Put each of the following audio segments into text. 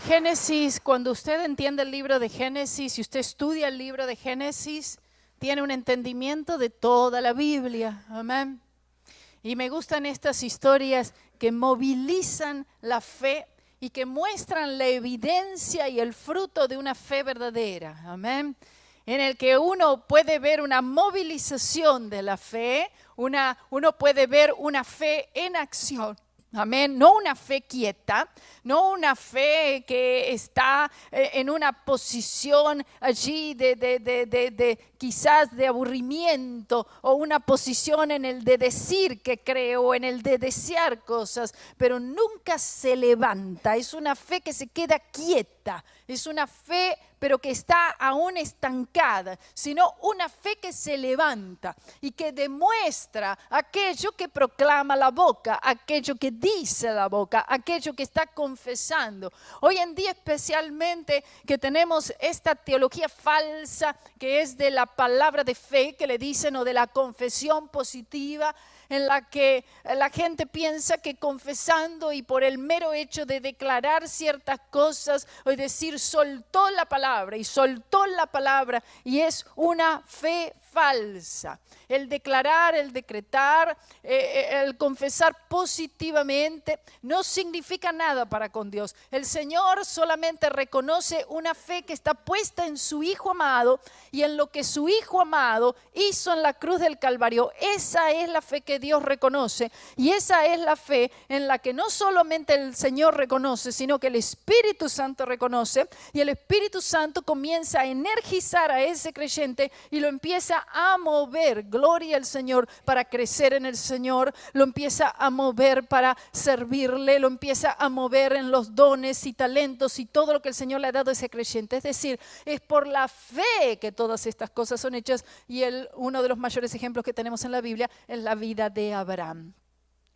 Génesis, cuando usted entiende el libro de Génesis, si usted estudia el libro de Génesis, tiene un entendimiento de toda la Biblia. Amén. Y me gustan estas historias que movilizan la fe y que muestran la evidencia y el fruto de una fe verdadera. Amén. En el que uno puede ver una movilización de la fe, uno puede ver una fe en acción. Amén. No una fe quieta, no una fe que está en una posición allí quizás de aburrimiento, o una posición en el de decir que creo, en el de desear cosas, pero nunca se levanta. Es una fe que se queda quieta, es una fe pero que está aún estancada, sino una fe que se levanta y que demuestra aquello que proclama la boca, aquello que dice la boca, aquello que está confesando. Hoy en día especialmente que tenemos esta teología falsa que es de la palabra de fe que le dicen, o de la confesión positiva, en la que la gente piensa que confesando y por el mero hecho de declarar ciertas cosas o decir soltó la palabra y es una fe falsa. El declarar, el decretar, el confesar positivamente no significa nada para con Dios. El Señor solamente reconoce una fe que está puesta en su Hijo amado y en lo que su Hijo amado hizo en la cruz del Calvario. Esa es la fe que Dios reconoce, y esa es la fe en la que no solamente el Señor reconoce, sino que el Espíritu Santo reconoce, y el Espíritu Santo comienza a energizar a ese creyente y lo empieza a mover, gloria al Señor, para crecer en el Señor, lo empieza a mover para servirle, lo empieza a mover en los dones y talentos y todo lo que el Señor le ha dado a ese creyente. Es decir, es por la fe que todas estas cosas son hechas, y uno de los mayores ejemplos que tenemos en la Biblia es la vida de Abraham.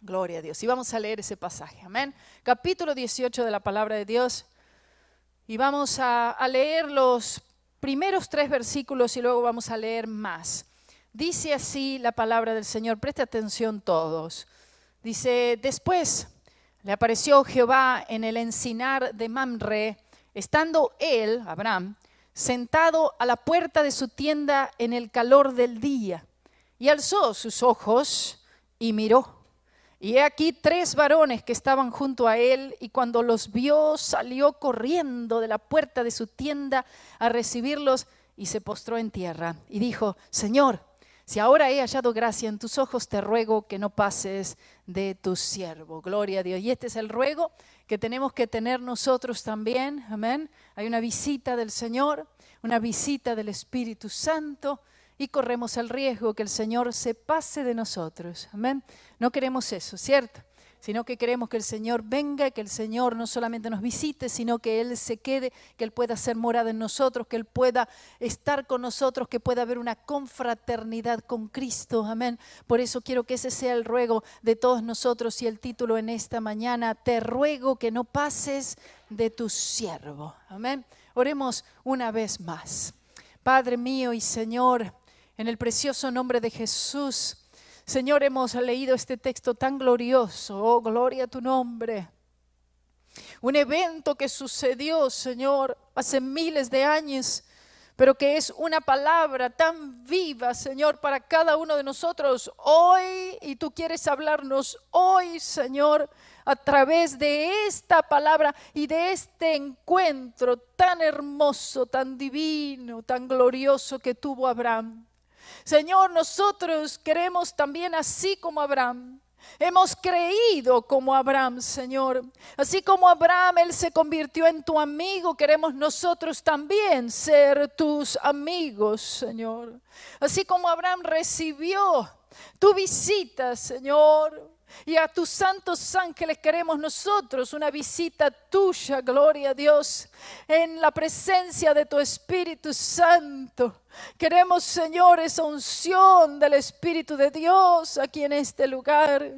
Gloria a Dios. Y vamos a leer ese pasaje. Amén. Capítulo 18 de la palabra de Dios. Y vamos a leer los primeros 3 versículos y luego vamos a leer más. Dice así la palabra del Señor. Preste atención todos. Dice: después le apareció Jehová en el encinar de Mamre, estando él, Abraham, sentado a la puerta de su tienda en el calor del día. Y alzó sus ojos y miró. Y he aquí 3 varones que estaban junto a él, y cuando los vio salió corriendo de la puerta de su tienda a recibirlos y se postró en tierra. Y dijo: Señor, si ahora he hallado gracia en tus ojos, te ruego que no pases de tu siervo. Gloria a Dios. Y este es el ruego que tenemos que tener nosotros también. Amén. Hay una visita del Señor, una visita del Espíritu Santo, y corremos el riesgo que el Señor se pase de nosotros. Amén. No queremos eso, ¿cierto? Sino que queremos que el Señor venga, que el Señor no solamente nos visite, sino que Él se quede, que Él pueda hacer morada en nosotros, que Él pueda estar con nosotros, que pueda haber una confraternidad con Cristo. Amén. Por eso quiero que ese sea el ruego de todos nosotros, y el título en esta mañana: te ruego que no pases de tu siervo. Amén. Oremos una vez más. Padre mío y Señor, en el precioso nombre de Jesús, Señor, hemos leído este texto tan glorioso. Oh, gloria a tu nombre. Un evento que sucedió, Señor, hace miles de años, pero que es una palabra tan viva, Señor, para cada uno de nosotros hoy. Y tú quieres hablarnos hoy, Señor, a través de esta palabra y de este encuentro tan hermoso, tan divino, tan glorioso que tuvo Abraham. Señor, nosotros queremos también, así como Abraham, hemos creído como Abraham, Señor. Así como Abraham, Él se convirtió en tu amigo, queremos nosotros también ser tus amigos, Señor. Así como Abraham recibió tu visita, Señor, y a tus santos ángeles queremos nosotros una visita tuya, gloria a Dios, en la presencia de tu Espíritu Santo. Queremos, Señor, esa unción del Espíritu de Dios aquí en este lugar.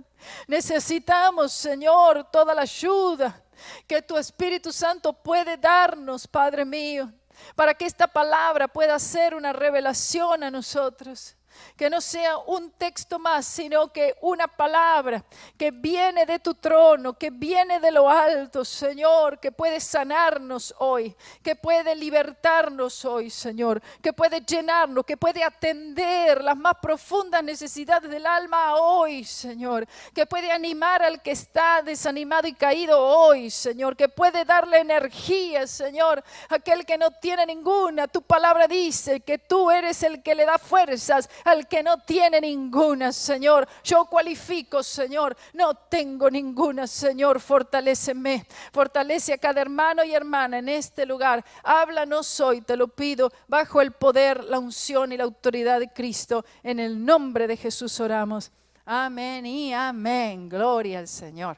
Necesitamos, Señor, toda la ayuda que tu Espíritu Santo puede darnos, Padre mío, para que esta palabra pueda ser una revelación a nosotros. Que no sea un texto más, sino que una palabra que viene de tu trono, que viene de lo alto, Señor, que puede sanarnos hoy, que puede libertarnos hoy, Señor, que puede llenarnos, que puede atender las más profundas necesidades del alma hoy, Señor, que puede animar al que está desanimado y caído hoy, Señor, que puede darle energía, Señor, a aquel que no tiene ninguna. Tu palabra dice que tú eres el que le da fuerzas al que no tiene ninguna, Señor. Yo cualifico, Señor, no tengo ninguna, Señor, fortaléceme. Fortalece a cada hermano y hermana en este lugar. Háblanos hoy, te lo pido, bajo el poder, la unción y la autoridad de Cristo. En el nombre de Jesús oramos. Amén y amén. Gloria al Señor.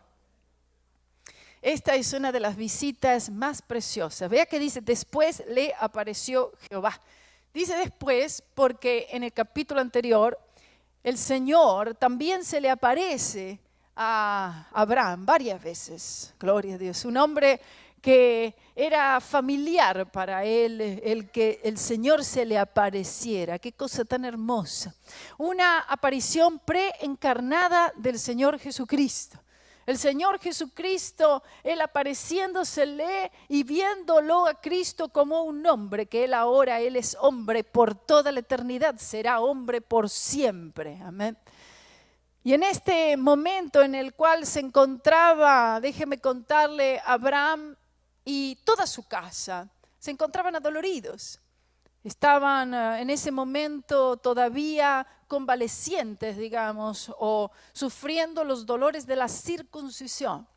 Esta es una de las visitas más preciosas. Vea que dice, después le apareció Jehová. Dice después porque en el capítulo anterior el Señor también se le aparece a Abraham varias veces. Gloria a Dios. Un hombre que era familiar para él, el que el Señor se le apareciera. Qué cosa tan hermosa. Una aparición preencarnada del Señor Jesucristo. El Señor Jesucristo, Él apareciéndosele y viéndolo a Cristo como un hombre, que Él ahora, Él es hombre por toda la eternidad, será hombre por siempre. Amén. Y en este momento en el cual se encontraba, déjeme contarle, Abraham y toda su casa, se encontraban adoloridos. Estaban en ese momento todavía convalecientes, digamos, o sufriendo los dolores de la circuncisión.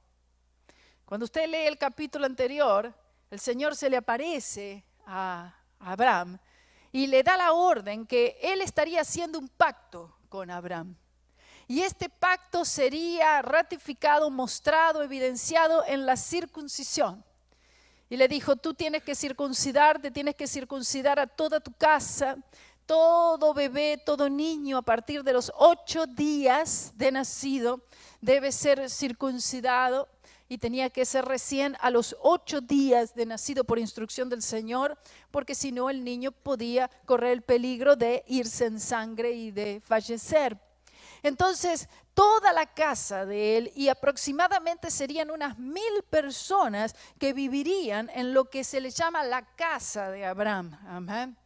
Cuando usted lee el capítulo anterior, el Señor se le aparece a Abraham y le da la orden que él estaría haciendo un pacto con Abraham. Y este pacto sería ratificado, mostrado, evidenciado en la circuncisión. Y le dijo, tú tienes que circuncidarte, tienes que circuncidar a toda tu casa, todo bebé, todo niño a partir de los 8 días de nacido debe ser circuncidado y tenía que ser recién a los 8 días de nacido por instrucción del Señor, porque si no el niño podía correr el peligro de irse en sangre y de fallecer. Entonces, toda la casa de él, y aproximadamente serían unas 1000 personas que vivirían en lo que se le llama la casa de Abraham. Amén.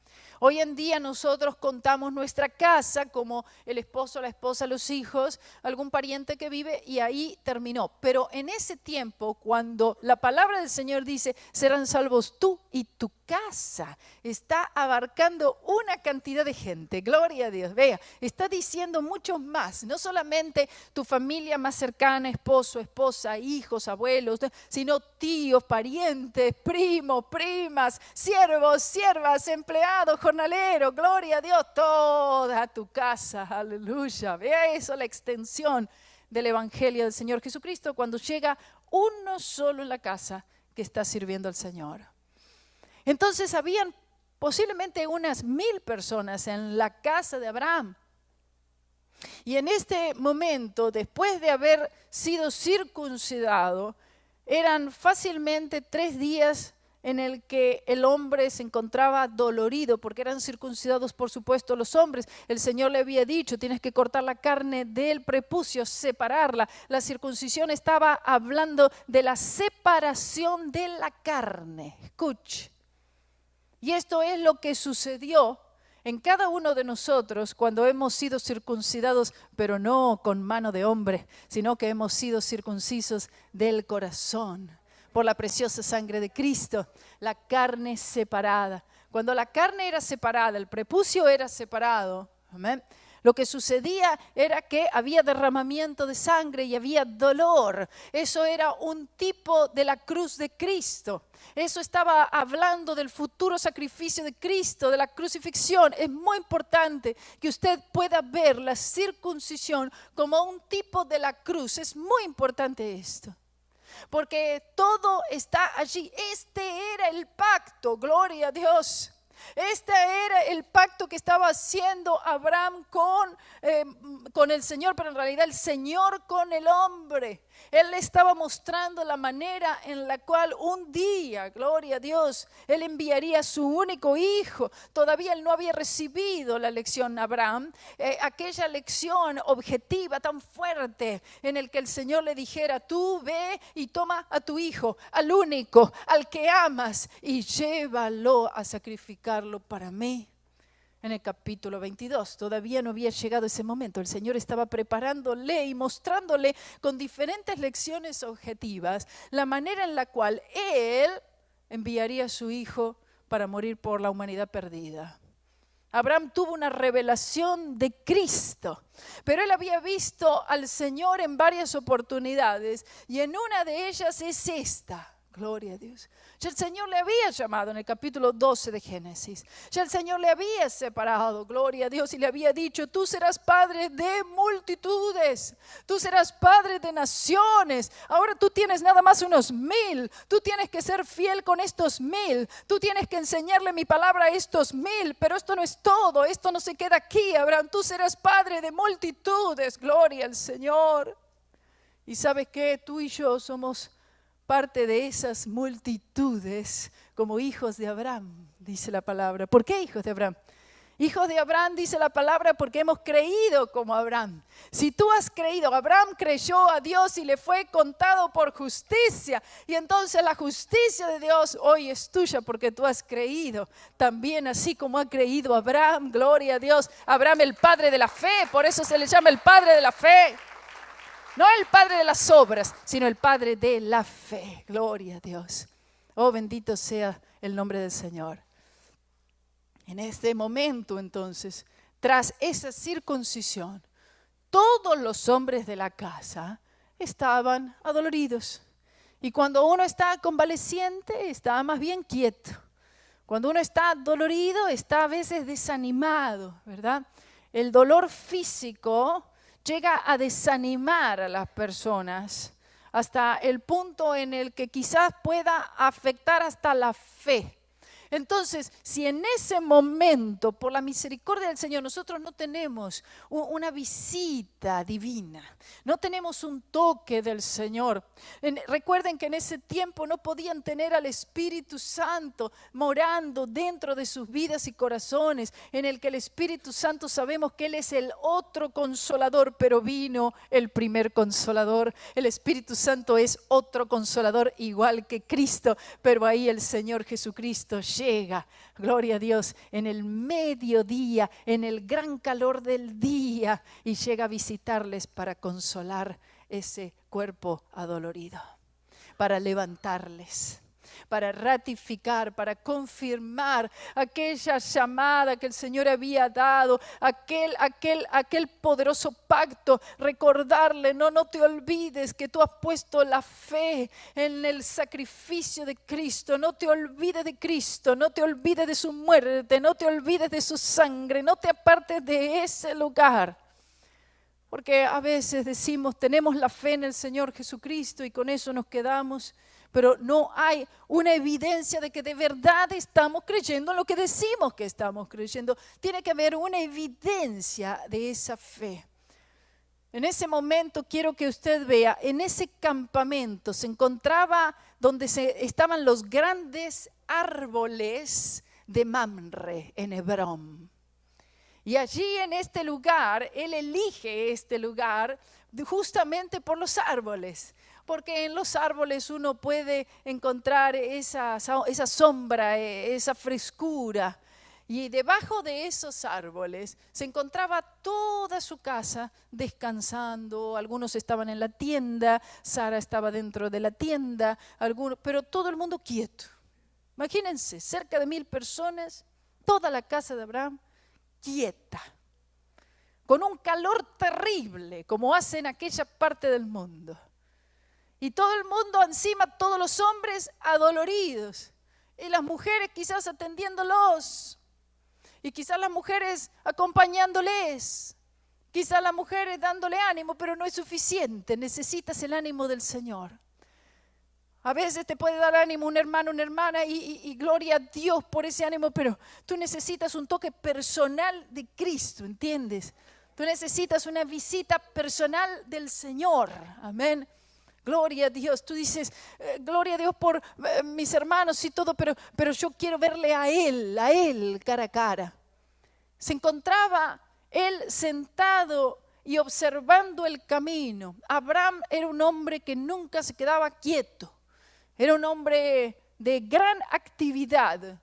Hoy en día nosotros contamos nuestra casa como el esposo, la esposa, los hijos, algún pariente que vive y ahí terminó. Pero en ese tiempo, cuando la palabra del Señor dice, serán salvos tú y tu casa, está abarcando una cantidad de gente. Gloria a Dios. Vea, está diciendo mucho más. No solamente tu familia más cercana, esposo, esposa, hijos, abuelos, sino tíos, parientes, primos, primas, siervos, siervas, empleados, jornaleros. Gloria a Dios. Toda tu casa. Aleluya. Vea eso, la extensión del evangelio del Señor Jesucristo cuando llega uno solo en la casa que está sirviendo al Señor. Entonces habían posiblemente unas 1000 personas en la casa de Abraham. Y en este momento, después de haber sido circuncidado, eran fácilmente 3 días en el que el hombre se encontraba dolorido, porque eran circuncidados, por supuesto, los hombres. El Señor le había dicho, tienes que cortar la carne del prepucio, separarla. La circuncisión estaba hablando de la separación de la carne. Escuche. Y esto es lo que sucedió en cada uno de nosotros cuando hemos sido circuncidados, pero no con mano de hombre, sino que hemos sido circuncisos del corazón, por la preciosa sangre de Cristo, la carne separada. Cuando la carne era separada, el prepucio era separado, amén. Lo que sucedía era que había derramamiento de sangre y había dolor. Eso era un tipo de la cruz de Cristo. Eso estaba hablando del futuro sacrificio de Cristo, de la crucifixión. Es muy importante que usted pueda ver la circuncisión como un tipo de la cruz. Es muy importante esto. Porque todo está allí. Este era el pacto, gloria a Dios. Este era el pacto que estaba haciendo Abraham con el Señor, pero en realidad el Señor con el hombre. Él le estaba mostrando la manera en la cual un día, gloria a Dios, Él enviaría a su único hijo. Todavía Él no había recibido la lección Abraham, aquella lección objetiva tan fuerte en el que el Señor le dijera: tú ve y toma a tu hijo, al único, al que amas, y llévalo a sacrificarlo para mí. En el capítulo 22, todavía no había llegado ese momento. El Señor estaba preparándole y mostrándole con diferentes lecciones objetivas la manera en la cual Él enviaría a su hijo para morir por la humanidad perdida. Abraham tuvo una revelación de Cristo, pero él había visto al Señor en varias oportunidades y en una de ellas es esta. Gloria a Dios. Ya el Señor le había llamado en el capítulo 12 de Génesis. Ya el Señor le había separado, gloria a Dios, y le había dicho: tú serás padre de multitudes, tú serás padre de naciones. Ahora tú tienes nada más unos 1000. Tú tienes que ser fiel con estos 1000. Tú tienes que enseñarle mi palabra a estos 1000. Pero esto no es todo, esto no se queda aquí, Abraham. Tú serás padre de multitudes, gloria al Señor. Y ¿sabes qué? Tú y yo somos parte de esas multitudes como hijos de Abraham, dice la palabra. ¿Por qué hijos de Abraham? Hijos de Abraham, dice la palabra, porque hemos creído como Abraham. Si tú has creído, Abraham creyó a Dios y le fue contado por justicia. Y entonces la justicia de Dios hoy es tuya porque tú has creído. También así como ha creído Abraham, gloria a Dios. Abraham, el padre de la fe, por eso se le llama el padre de la fe. No el padre de las obras, sino el padre de la fe. Gloria a Dios. Oh, bendito sea el nombre del Señor. En este momento, entonces, tras esa circuncisión, todos los hombres de la casa estaban adoloridos. Y cuando uno está convaleciente, está más bien quieto. Cuando uno está dolorido, está a veces desanimado, ¿verdad? El dolor físico llega a desanimar a las personas hasta el punto en el que quizás pueda afectar hasta la fe. Entonces, si en ese momento, por la misericordia del Señor, nosotros no tenemos una visita divina, no tenemos un toque del Señor. Recuerden que en ese tiempo no podían tener al Espíritu Santo morando dentro de sus vidas y corazones, en el que el Espíritu Santo sabemos que Él es el otro consolador, pero vino el primer consolador. El Espíritu Santo es otro consolador igual que Cristo, pero ahí el Señor Jesucristo llega, gloria a Dios, en el mediodía, en el gran calor del día, y llega a visitarles para consolar ese cuerpo adolorido, para levantarles, para ratificar, para confirmar aquella llamada que el Señor había dado, aquel poderoso pacto, recordarle: no te olvides que tú has puesto la fe en el sacrificio de Cristo, no te olvides de Cristo, no te olvides de su muerte, no te olvides de su sangre, no te apartes de ese lugar. Porque a veces decimos, tenemos la fe en el Señor Jesucristo y con eso nos quedamos, pero no hay una evidencia de que de verdad estamos creyendo en lo que decimos que estamos creyendo. Tiene que haber una evidencia de esa fe. En ese momento quiero que usted vea, en ese campamento se encontraba donde estaban los grandes árboles de Mamre en Hebrón. Y allí en este lugar, él elige este lugar justamente por los árboles. Porque en los árboles uno puede encontrar esa sombra, esa frescura. Y debajo de esos árboles se encontraba toda su casa descansando. Algunos estaban en la tienda, Sara estaba dentro de la tienda, pero todo el mundo quieto. Imagínense, cerca de 1000 personas, toda la casa de Abraham quieta, con un calor terrible, como hace en aquella parte del mundo. Y todo el mundo encima, todos los hombres adoloridos, y las mujeres quizás atendiéndolos, y quizás las mujeres acompañándoles, quizás las mujeres dándole ánimo, pero no es suficiente, necesitas el ánimo del Señor. A veces te puede dar ánimo un hermano, una hermana y gloria a Dios por ese ánimo, pero tú necesitas un toque personal de Cristo, ¿entiendes? Tú necesitas una visita personal del Señor, amén. Gloria a Dios. Tú dices, gloria a Dios por mis hermanos y todo, pero yo quiero verle a Él cara a cara. Se encontraba Él sentado y observando el camino. Abraham era un hombre que nunca se quedaba quieto. Era un hombre de gran actividad.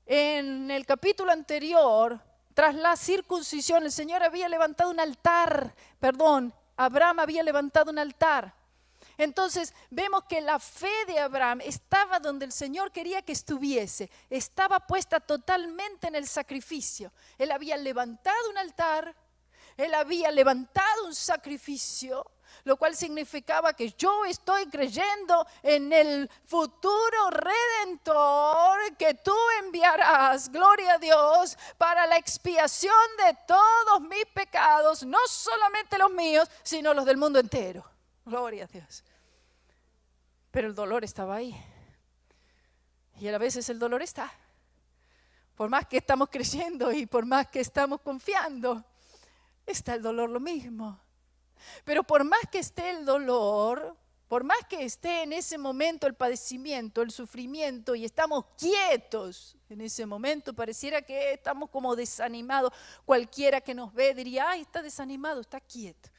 En el capítulo anterior, tras la circuncisión, el Señor había levantado un altar. Abraham había levantado un altar. Entonces vemos que la fe de Abraham estaba donde el Señor quería que estuviese. Estaba puesta totalmente en el sacrificio. Él había levantado un altar, él había levantado un sacrificio, lo cual significaba que yo estoy creyendo en el futuro redentor que tú enviarás, gloria a Dios, para la expiación de todos mis pecados, no solamente los míos, sino los del mundo entero. Gloria a Dios. Pero el dolor estaba ahí. Y a veces el dolor está. Por más que estamos creyendo y por más que estamos confiando, está el dolor lo mismo. Pero por más que esté el dolor, por más que esté en ese momento el padecimiento, el sufrimiento y estamos quietos en ese momento, pareciera que estamos como desanimados. Cualquiera que nos ve diría, ay, está desanimado, está quieto.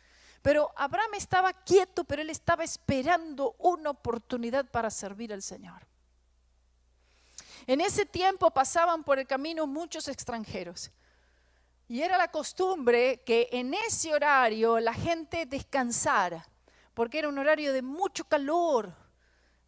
Pero Abraham estaba quieto, pero él estaba esperando una oportunidad para servir al Señor. En ese tiempo pasaban por el camino muchos extranjeros. Y era la costumbre que en ese horario la gente descansara, porque era un horario de mucho calor.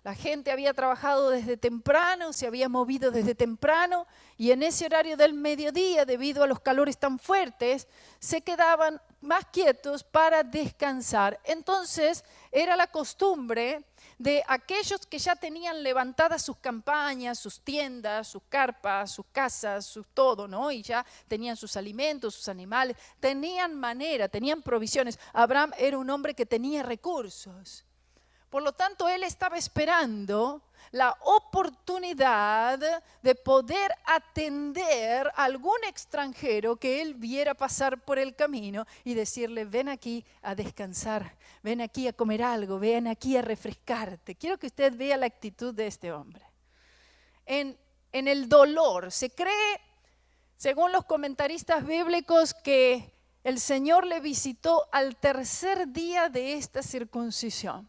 La gente había trabajado desde temprano, se había movido desde temprano, y en ese horario del mediodía, debido a los calores tan fuertes, se quedaban más quietos para descansar. Entonces era la costumbre de aquellos que ya tenían levantadas sus campañas, sus tiendas, sus carpas, sus casas, su todo, ¿no? Y ya tenían sus alimentos, sus animales, tenían manera, tenían provisiones. Abraham era un hombre que tenía recursos. Por lo tanto, él estaba esperando la oportunidad de poder atender a algún extranjero que él viera pasar por el camino y decirle, ven aquí a descansar, ven aquí a comer algo, ven aquí a refrescarte. Quiero que usted vea la actitud de este hombre. En el dolor, se cree, según los comentaristas bíblicos, que el Señor le visitó al tercer día de esta circuncisión,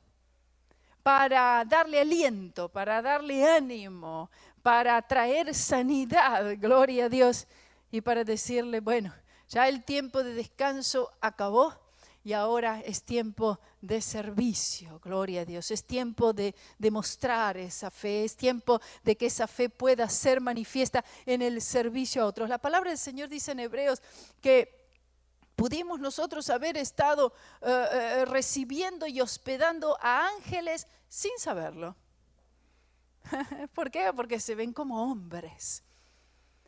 para darle aliento, para darle ánimo, para traer sanidad, gloria a Dios, y para decirle, bueno, ya el tiempo de descanso acabó y ahora es tiempo de servicio, gloria a Dios. Es tiempo de demostrar esa fe, es tiempo de que esa fe pueda ser manifiesta en el servicio a otros. La palabra del Señor dice en Hebreos que pudimos nosotros haber estado recibiendo y hospedando a ángeles sin saberlo. ¿Por qué? Porque se ven como hombres.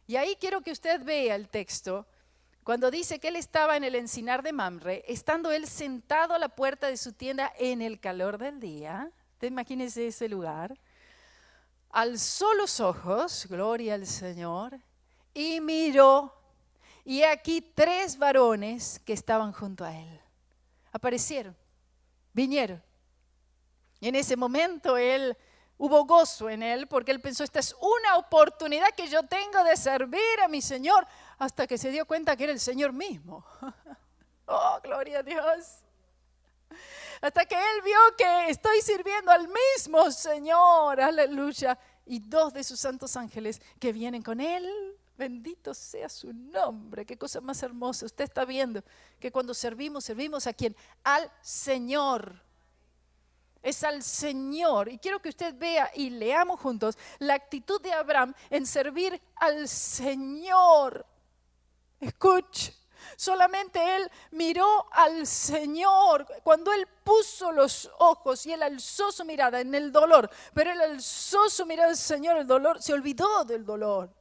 Y ahí quiero que usted vea el texto, cuando dice que él estaba en el encinar de Mamre, estando él sentado a la puerta de su tienda en el calor del día. Usted imagínese ese lugar. Alzó los ojos, gloria al Señor, y miró. Y aquí 3 varones que estaban junto a él. Aparecieron, vinieron. Y en ese momento hubo gozo en él, porque él pensó, esta es una oportunidad que yo tengo de servir a mi Señor, hasta que se dio cuenta que era el Señor mismo. Oh, gloria a Dios. Hasta que él vio que estoy sirviendo al mismo Señor, aleluya. Y 2 de sus santos ángeles que vienen con él. Bendito sea su nombre, qué cosa más hermosa. Usted está viendo que cuando servimos ¿a quién? Al Señor. Es al Señor. Y quiero que usted vea y leamos juntos la actitud de Abraham en servir al Señor. Escuche, solamente él miró al Señor. Cuando él puso los ojos y él alzó su mirada en el dolor, pero él alzó su mirada al Señor, el dolor, se olvidó del dolor.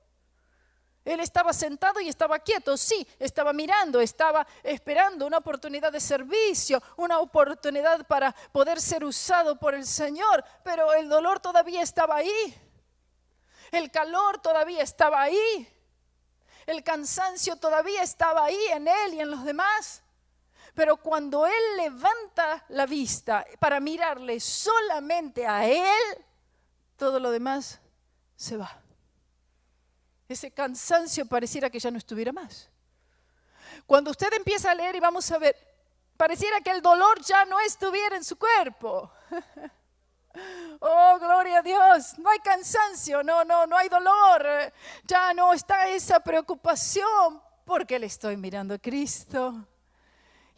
Él estaba sentado y estaba quieto, sí, estaba mirando, estaba esperando una oportunidad de servicio, una oportunidad para poder ser usado por el Señor, pero el dolor todavía estaba ahí, el calor todavía estaba ahí, el cansancio todavía estaba ahí en él y en los demás. Pero cuando él levanta la vista para mirarle solamente a él, todo lo demás se va. Ese cansancio pareciera que ya no estuviera más. Cuando usted empieza a leer y vamos a ver, pareciera que el dolor ya no estuviera en su cuerpo. Oh, gloria a Dios, no hay cansancio, no hay dolor, ya no está esa preocupación porque le estoy mirando a Cristo.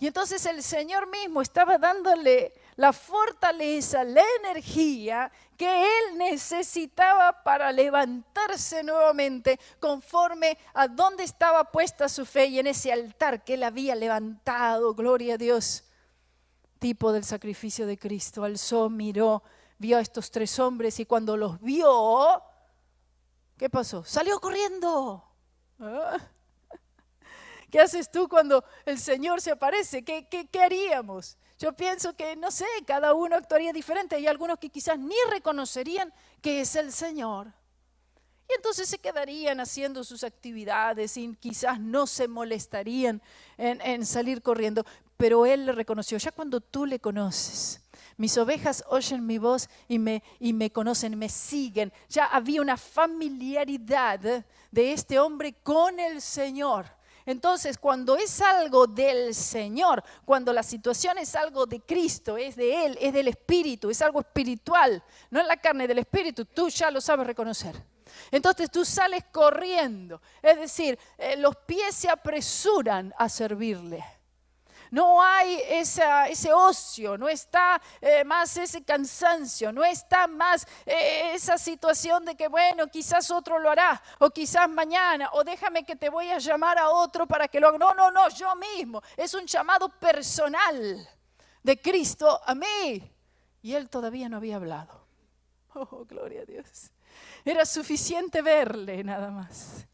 Y entonces el Señor mismo estaba dándole la fortaleza, la energía que él necesitaba para levantarse nuevamente conforme a dónde estaba puesta su fe y en ese altar que él había levantado, gloria a Dios, tipo del sacrificio de Cristo. Alzó, miró, vio a estos 3 hombres y cuando los vio, ¿qué pasó? Salió corriendo. ¿Qué haces tú cuando el Señor se aparece? ¿Qué haríamos? Yo pienso que, no sé, cada uno actuaría diferente. Hay algunos que quizás ni reconocerían que es el Señor. Y entonces se quedarían haciendo sus actividades y quizás no se molestarían en salir corriendo. Pero Él le reconoció. Ya cuando tú le conoces, mis ovejas oyen mi voz y me conocen, me siguen. Ya había una familiaridad de este hombre con el Señor. Entonces, cuando es algo del Señor, cuando la situación es algo de Cristo, es de Él, es del Espíritu, es algo espiritual, no es la carne del Espíritu, tú ya lo sabes reconocer. Entonces tú sales corriendo, es decir, los pies se apresuran a servirle. No hay ese ocio, no está más ese cansancio, no está más esa situación de que bueno, quizás otro lo hará, o quizás mañana, o déjame que te voy a llamar a otro para que lo haga. No, yo mismo. Es un llamado personal de Cristo a mí. Y él todavía no había hablado. Oh, gloria a Dios. Era suficiente verle nada más.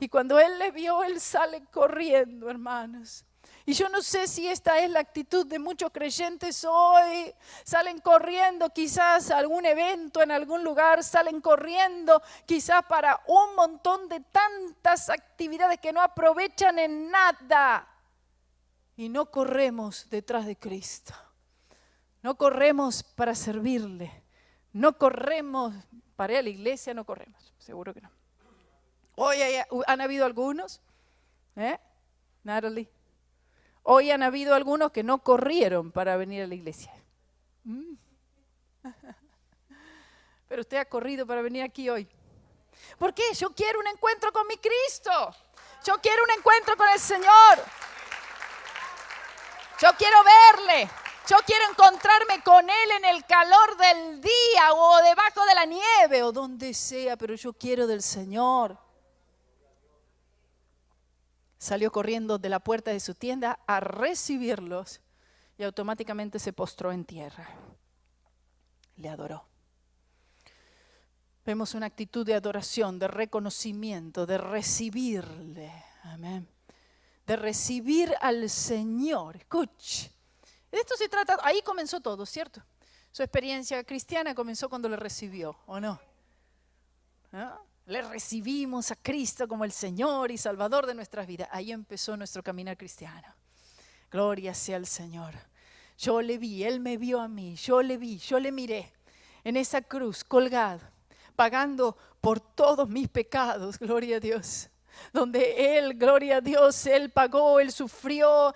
Y cuando él le vio, él sale corriendo, hermanos. Y yo no sé si esta es la actitud de muchos creyentes hoy. Salen corriendo quizás a algún evento en algún lugar, salen corriendo quizás para un montón de tantas actividades que no aprovechan en nada. Y no corremos detrás de Cristo. No corremos para servirle. No corremos para ir a la iglesia, no corremos. Seguro que no. Hoy han habido algunos, Natalie. Hoy han habido algunos que no corrieron para venir a la iglesia. Pero usted ha corrido para venir aquí hoy. ¿Por qué? Yo quiero un encuentro con mi Cristo. Yo quiero un encuentro con el Señor. Yo quiero verle. Yo quiero encontrarme con Él en el calor del día o debajo de la nieve o donde sea, pero yo quiero del Señor. Salió corriendo de la puerta de su tienda a recibirlos y automáticamente se postró en tierra. Le adoró. Vemos una actitud de adoración, de reconocimiento, de recibirle. Amén. De recibir al Señor. Escuche. De esto se trata. Ahí comenzó todo, ¿cierto? Su experiencia cristiana comenzó cuando le recibió, ¿o no? ¿No? Le recibimos a Cristo como el Señor y Salvador de nuestras vidas. Ahí empezó nuestro caminar cristiano. Gloria sea al Señor. Yo le vi, Él me vio a mí, yo le vi, yo le miré en esa cruz colgado, pagando por todos mis pecados, gloria a Dios. Donde Él, gloria a Dios, Él pagó, Él sufrió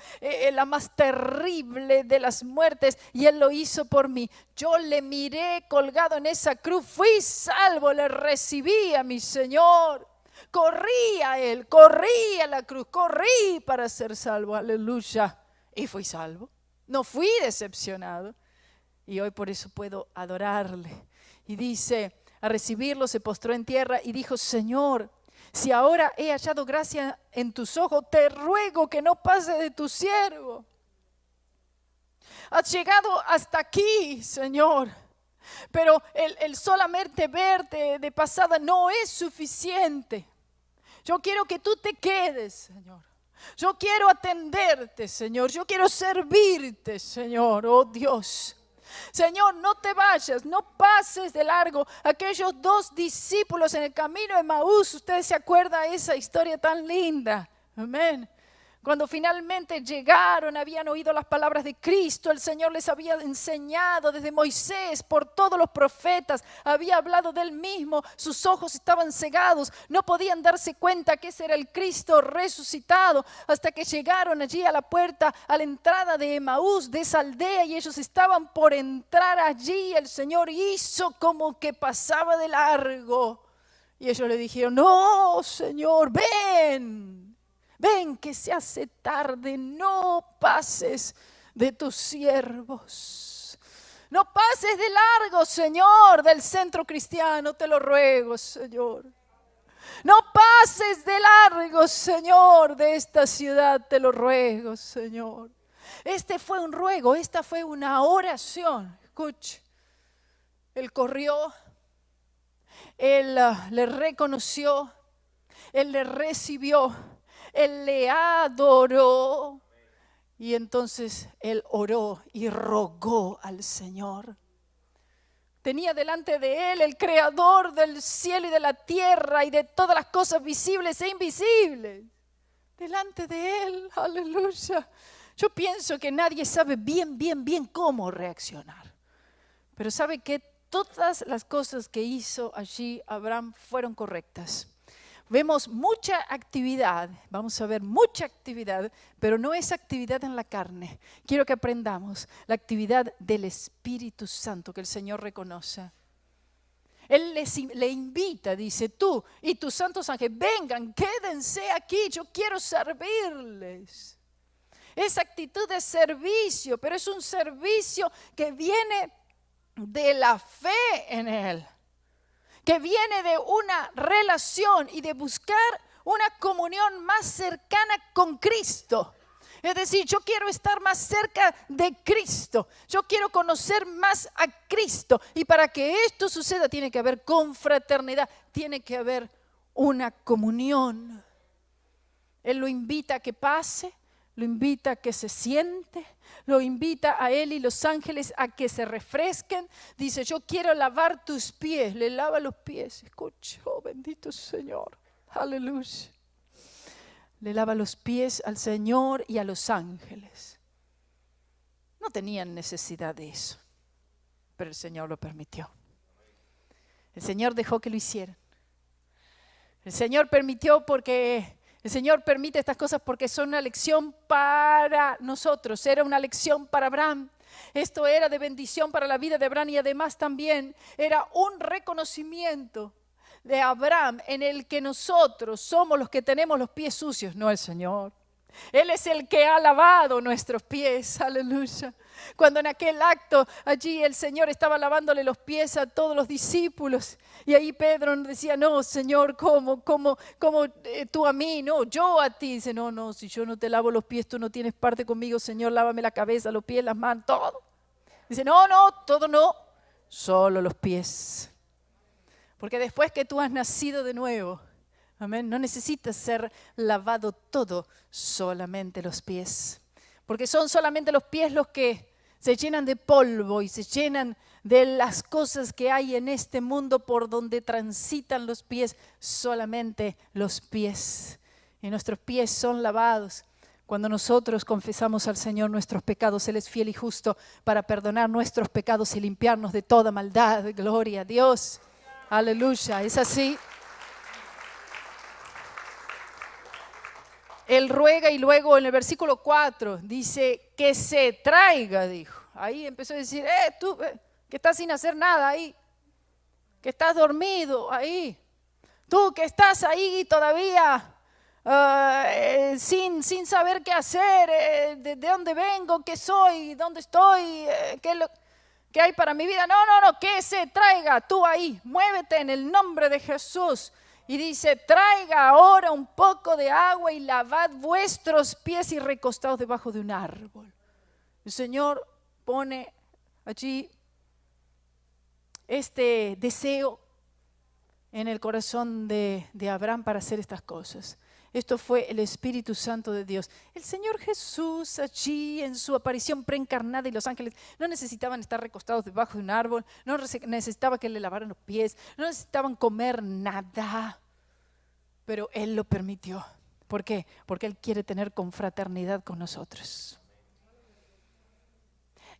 la más terrible de las muertes y Él lo hizo por mí. Yo le miré colgado en esa cruz, fui salvo, le recibí a mi Señor. Corrí a Él, corrí a la cruz, corrí para ser salvo, aleluya. Y fui salvo, no fui decepcionado. Y hoy por eso puedo adorarle. Y dice, a recibirlo se postró en tierra y dijo, Señor, si ahora he hallado gracia en tus ojos, te ruego que no pase de tu siervo. Has llegado hasta aquí, Señor, pero el solamente verte de pasada no es suficiente. Yo quiero que tú te quedes, Señor. Yo quiero atenderte, Señor. Yo quiero servirte, Señor, oh Dios. Señor, no te vayas, no pases de largo. Aquellos 2 discípulos en el camino de Emaús, ustedes se acuerdan de esa historia tan linda. Amén. Cuando finalmente llegaron, habían oído las palabras de Cristo, el Señor les había enseñado desde Moisés, por todos los profetas, había hablado de Él mismo, sus ojos estaban cegados, no podían darse cuenta que ese era el Cristo resucitado, hasta que llegaron allí a la puerta, a la entrada de Emaús, de esa aldea, y ellos estaban por entrar allí. El Señor hizo como que pasaba de largo, y ellos le dijeron: no, Señor, ven. Ven que se hace tarde, no pases de tus siervos. No pases de largo, Señor, del centro cristiano, te lo ruego, Señor. No pases de largo, Señor, de esta ciudad, te lo ruego, Señor. Este fue un ruego, esta fue una oración. Escuche, Él corrió, Él le reconoció, Él le recibió. Él le adoró y entonces él oró y rogó al Señor. Tenía delante de él el creador del cielo y de la tierra y de todas las cosas visibles e invisibles. Delante de él, aleluya. Yo pienso que nadie sabe bien cómo reaccionar. Pero sabe que todas las cosas que hizo allí Abraham fueron correctas. Vemos mucha actividad, vamos a ver mucha actividad, pero no es actividad en la carne. Quiero que aprendamos la actividad del Espíritu Santo que el Señor reconoce. Él le invita, dice: tú y tus santos ángeles, vengan, quédense aquí, yo quiero servirles. Esa actitud de servicio, pero es un servicio que viene de la fe en Él, que viene de una relación y de buscar una comunión más cercana con Cristo. Es decir, yo quiero estar más cerca de Cristo, yo quiero conocer más a Cristo, y para que esto suceda tiene que haber confraternidad, tiene que haber una comunión. Él lo invita a que pase, lo invita a que se siente, lo invita a él y los ángeles a que se refresquen. Dice: yo quiero lavar tus pies. Le lava los pies. Escucha, oh bendito Señor, aleluya. Le lava los pies al Señor y a los ángeles. No tenían necesidad de eso, pero el Señor lo permitió. El Señor dejó que lo hicieran. El Señor permitió porque... El Señor permite estas cosas porque son una lección para nosotros. Era una lección para Abraham. Esto era de bendición para la vida de Abraham, y además también era un reconocimiento de Abraham en el que nosotros somos los que tenemos los pies sucios, no el Señor. Él es el que ha lavado nuestros pies, aleluya. Cuando en aquel acto allí el Señor estaba lavándole los pies a todos los discípulos, y ahí Pedro decía: no, Señor, ¿cómo tú a mí? No, yo a ti. Dice: no, si yo no te lavo los pies, tú no tienes parte conmigo, Señor, lávame la cabeza, los pies, las manos, todo. Dice: no, todo no, solo los pies. Porque después que tú has nacido de nuevo, amén, no necesitas ser lavado todo, solamente los pies. Porque son solamente los pies los que se llenan de polvo y se llenan de las cosas que hay en este mundo por donde transitan los pies, solamente los pies. Y nuestros pies son lavados. Cuando nosotros confesamos al Señor nuestros pecados, Él es fiel y justo para perdonar nuestros pecados y limpiarnos de toda maldad. Gloria a Dios. Aleluya. ¿Es así? Él ruega, y luego en el versículo 4 dice: que se traiga, dijo. Ahí empezó a decir: tú que estás sin hacer nada ahí, que estás dormido ahí, tú que estás ahí todavía sin saber qué hacer, de dónde vengo, qué soy, dónde estoy, qué hay para mi vida. No, que se traiga, tú ahí, muévete en el nombre de Jesús. Y dice: traiga ahora un poco de agua y lavad vuestros pies y recostaos debajo de un árbol. El Señor pone allí este deseo en el corazón de Abraham para hacer estas cosas. Esto fue el Espíritu Santo de Dios. El Señor Jesús allí en su aparición preencarnada, y los ángeles no necesitaban estar recostados debajo de un árbol, no necesitaba que le lavaran los pies, no necesitaban comer nada, pero Él lo permitió ¿Por qué? Porque Él quiere tener confraternidad con nosotros.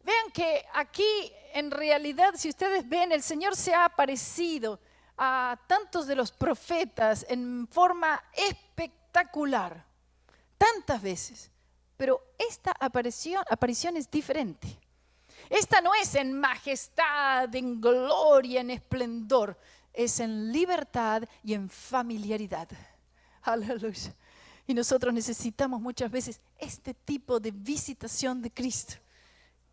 Vean que aquí, en realidad, si ustedes ven, el Señor se ha aparecido a tantos de los profetas en forma espectacular, tantas veces. Pero esta aparición es diferente. Esta no es en majestad, en gloria, en esplendor. Es en libertad y en familiaridad. Aleluya. Y nosotros necesitamos muchas veces este tipo de visitación de Cristo,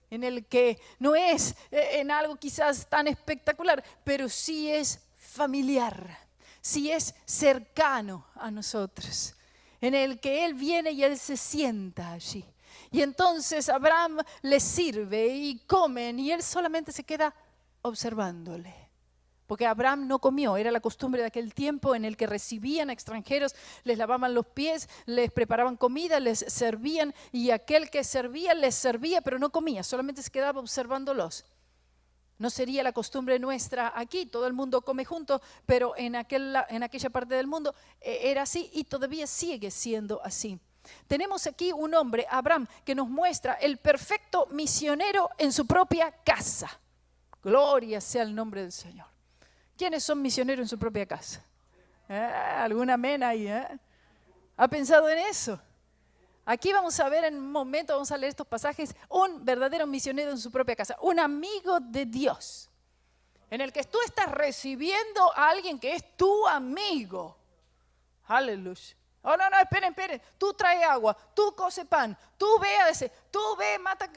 en el que no es en algo quizás tan espectacular, pero sí es familiar, sí es cercano a nosotros, en el que Él viene y Él se sienta allí. Y entonces Abraham le sirve y comen y Él solamente se queda observándole. Porque Abraham no comió, era la costumbre de aquel tiempo en el que recibían a extranjeros, les lavaban los pies, les preparaban comida, les servían y aquel que servía les servía, pero no comía, solamente se quedaba observándolos. No sería la costumbre nuestra aquí, todo el mundo come junto, pero en aquella parte del mundo era así y todavía sigue siendo así. Tenemos aquí un hombre, Abraham, que nos muestra el perfecto misionero en su propia casa. Gloria sea el nombre del Señor. ¿Quiénes son misioneros en su propia casa? ¿Algún amén ahí? ¿Ha pensado en eso? Aquí vamos a ver en un momento, vamos a leer estos pasajes, un verdadero misionero en su propia casa, un amigo de Dios, en el que tú estás recibiendo a alguien que es tu amigo. Aleluya. Oh, no, esperen, tú trae agua, tú cose pan, tú ve a ese, tú ve, mata,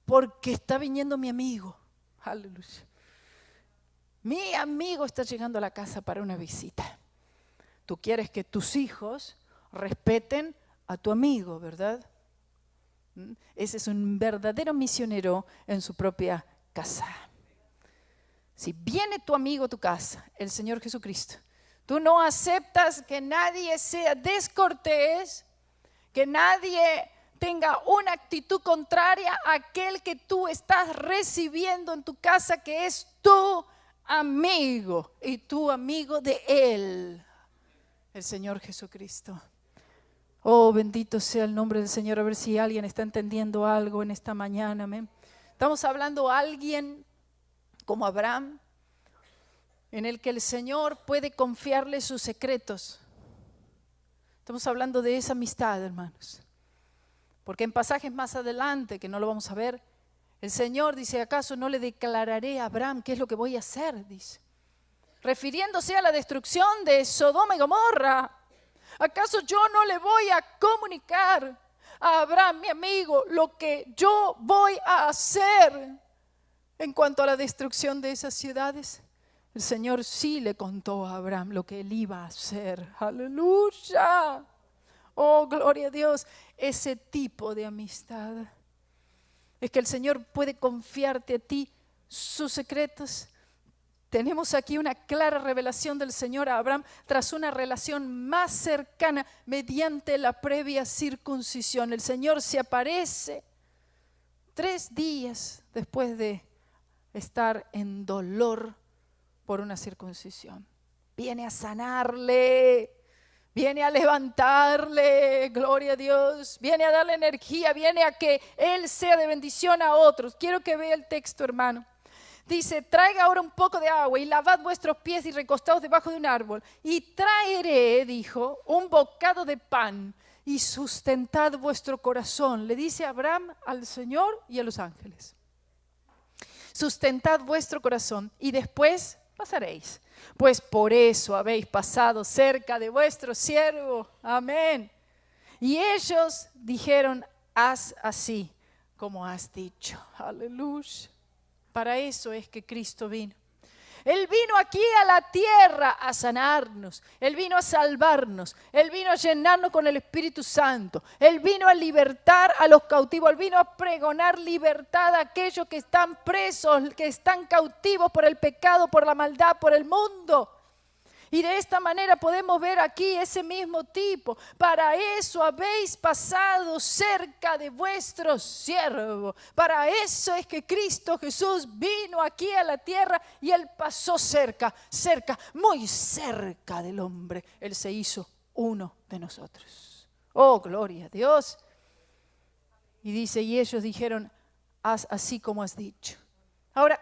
porque está viniendo mi amigo. Aleluya. Mi amigo está llegando a la casa para una visita. Tú quieres que tus hijos respeten a tu amigo, ¿verdad? Ese es un verdadero misionero en su propia casa. Si viene tu amigo a tu casa, el Señor Jesucristo, tú no aceptas que nadie sea descortés, que nadie tenga una actitud contraria a aquel que tú estás recibiendo en tu casa, que es tu amigo y tu amigo de Él, el Señor Jesucristo. Oh, bendito sea el nombre del Señor. A ver si alguien está entendiendo algo en esta mañana. Amén. Estamos hablando de alguien como Abraham, en el que el Señor puede confiarle sus secretos. Estamos hablando de esa amistad, hermanos. Porque en pasajes más adelante, que no lo vamos a ver, el Señor dice, ¿acaso no le declararé a Abraham qué es lo que voy a hacer? Dice, refiriéndose a la destrucción de Sodoma y Gomorra. ¿Acaso yo no le voy a comunicar a Abraham, mi amigo, lo que yo voy a hacer en cuanto a la destrucción de esas ciudades? El Señor sí le contó a Abraham lo que él iba a hacer. ¡Aleluya! Oh, gloria a Dios. Ese tipo de amistad es que el Señor puede confiarte a ti sus secretos. Tenemos aquí una clara revelación del Señor a Abraham tras una relación más cercana mediante la previa circuncisión. El Señor se aparece 3 días después de estar en dolor por una circuncisión. Viene a sanarle, viene a levantarle, gloria a Dios, viene a darle energía, viene a que Él sea de bendición a otros. Quiero que vea el texto, hermano. Dice, traiga ahora un poco de agua y lavad vuestros pies y recostaos debajo de un árbol. Y traeré, dijo, un bocado de pan y sustentad vuestro corazón. Le dice Abraham al Señor y a los ángeles. Sustentad vuestro corazón y después pasaréis. Pues por eso habéis pasado cerca de vuestro siervo. Amén. Y ellos dijeron, haz así como has dicho. Aleluya. Para eso es que Cristo vino. Él vino aquí a la tierra a sanarnos. Él vino a salvarnos. Él vino a llenarnos con el Espíritu Santo. Él vino a libertar a los cautivos. Él vino a pregonar libertad a aquellos que están presos, que están cautivos por el pecado, por la maldad, por el mundo. Y de esta manera podemos ver aquí ese mismo tipo. Para eso habéis pasado cerca de vuestro siervo. Para eso es que Cristo Jesús vino aquí a la tierra y Él pasó cerca, muy cerca del hombre. Él se hizo uno de nosotros. Oh, gloria a Dios. Y dice, y ellos dijeron, haz así como has dicho. Ahora,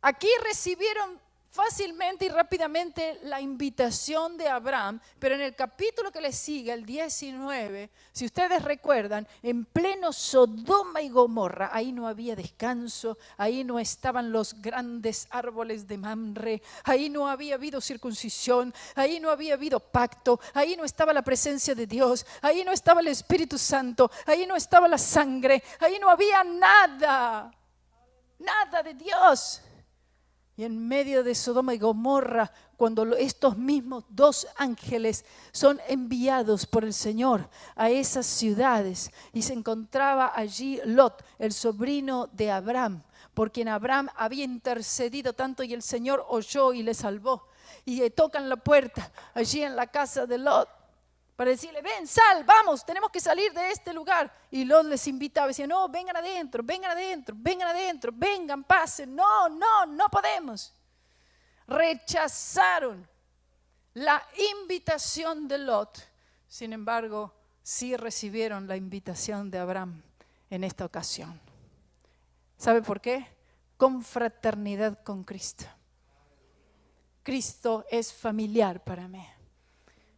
aquí recibieron fácilmente y rápidamente la invitación de Abraham, pero en el capítulo que le sigue, el 19, si ustedes recuerdan, en pleno Sodoma y Gomorra, ahí no había descanso, ahí no estaban los grandes árboles de Mamre, ahí no había habido circuncisión, ahí no había habido pacto, ahí no estaba la presencia de Dios, ahí no estaba el Espíritu Santo, ahí no estaba la sangre, ahí no había nada, nada de Dios. Y en medio de Sodoma y Gomorra, cuando estos mismos dos ángeles son enviados por el Señor a esas ciudades, y se encontraba allí Lot, el sobrino de Abraham, por quien Abraham había intercedido tanto, y el Señor oyó y le salvó. Y le tocan la puerta allí en la casa de Lot para decirle, ven, sal, vamos, tenemos que salir de este lugar. Y Lot les invitaba, decía, no, vengan adentro, vengan adentro, vengan adentro, vengan, pasen. No, no, no podemos. Rechazaron la invitación de Lot. Sin embargo, sí recibieron la invitación de Abraham en esta ocasión. ¿Sabe por qué? Confraternidad con Cristo. Cristo es familiar para mí.